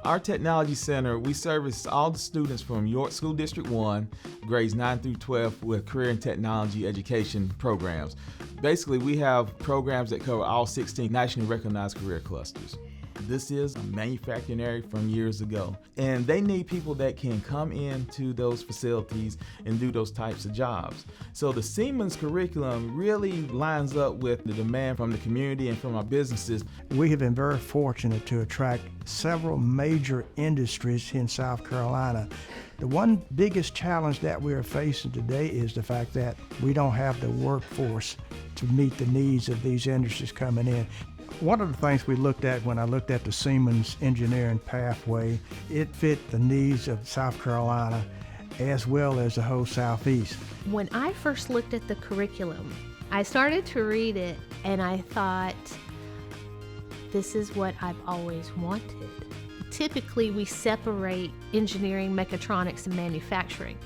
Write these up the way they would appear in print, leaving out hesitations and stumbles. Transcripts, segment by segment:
Our technology center, we service all the students from York School District 1, grades 9 through 12, with career and technology education programs. Basically, we have programs that cover all 16 nationally recognized career clusters. This is a manufacturing area from years ago, and they need people that can come into those facilities and do those types of jobs. So the Siemens curriculum really lines up with the demand from the community and from our businesses. We have been very fortunate to attract several major industries in South Carolina. The one biggest challenge that we are facing today is the fact that we don't have the workforce to meet the needs of these industries coming in. One of the things we looked at when I looked at the Siemens engineering pathway, it fit the needs of South Carolina as well as the whole Southeast. When I first looked at the curriculum, I started to read it and I thought, this is what I've always wanted. Typically, we separate engineering, mechatronics, and manufacturing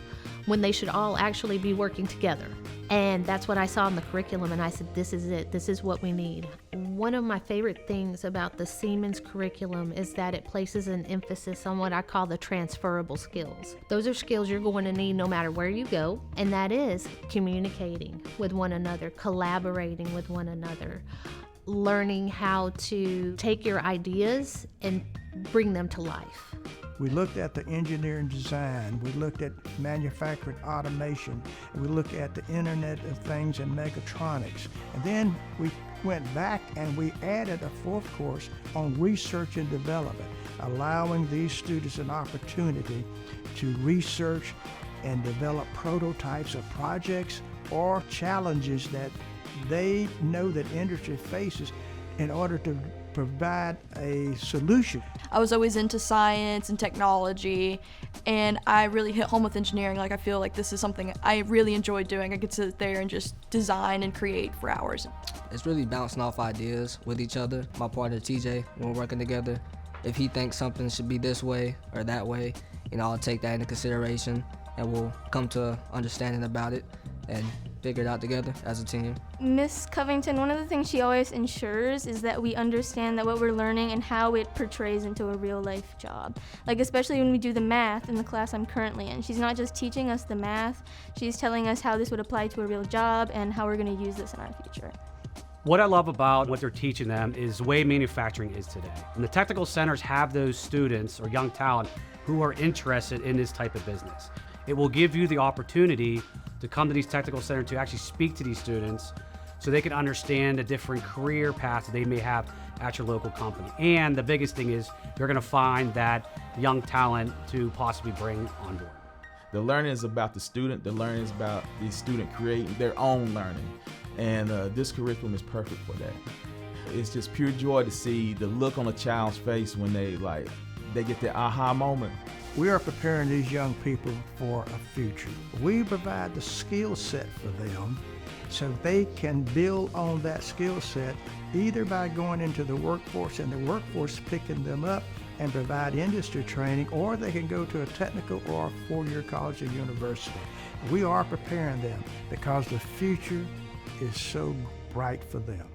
when they should all actually be working together. And that's what I saw in the curriculum, and I said, this is it. This is what we need. One of my favorite things about the Siemens curriculum is that it places an emphasis on what I call the transferable skills. Those are skills you're going to need no matter where you go, and that is communicating with one another, collaborating with one another, learning how to take your ideas and bring them to life. We looked at the engineering design, we looked at manufacturing automation, and we looked at the Internet of Things and mechatronics. And then we went back and we added a fourth course on research and development, allowing these students an opportunity to research and develop prototypes of projects or challenges that they know that industry faces in order to provide a solution. I was always into science and technology, and I really hit home with engineering. Like, I feel like this is something I really enjoy doing. I could sit there and just design and create for hours. It's really bouncing off ideas with each other. My partner TJ, when we're working together, if he thinks something should be this way or that way, I'll take that into consideration and we'll come to an understanding about it and figure it out together as a team. Miss Covington, one of the things she always ensures is that we understand that what we're learning and how it portrays into a real life job. Like, especially when we do the math in the class I'm currently in. She's not just teaching us the math, she's telling us how this would apply to a real job and how we're going to use this in our future. What I love about what they're teaching them is the way manufacturing is today. And the technical centers have those students or young talent who are interested in this type of business. It will give you the opportunity to come to these technical centers to actually speak to these students so they can understand the different career paths they may have at your local company. And the biggest thing is you're going to find that young talent to possibly bring on board. The learning is about the student. The learning is about the student creating their own learning. And this curriculum is perfect for that. It's just pure joy to see the look on a child's face when they get their aha moment. We are preparing these young people for a future. We provide the skill set for them so they can build on that skill set either by going into the workforce and the workforce picking them up and provide industry training, or they can go to a technical or a four-year college or university. We are preparing them because the future is so bright for them.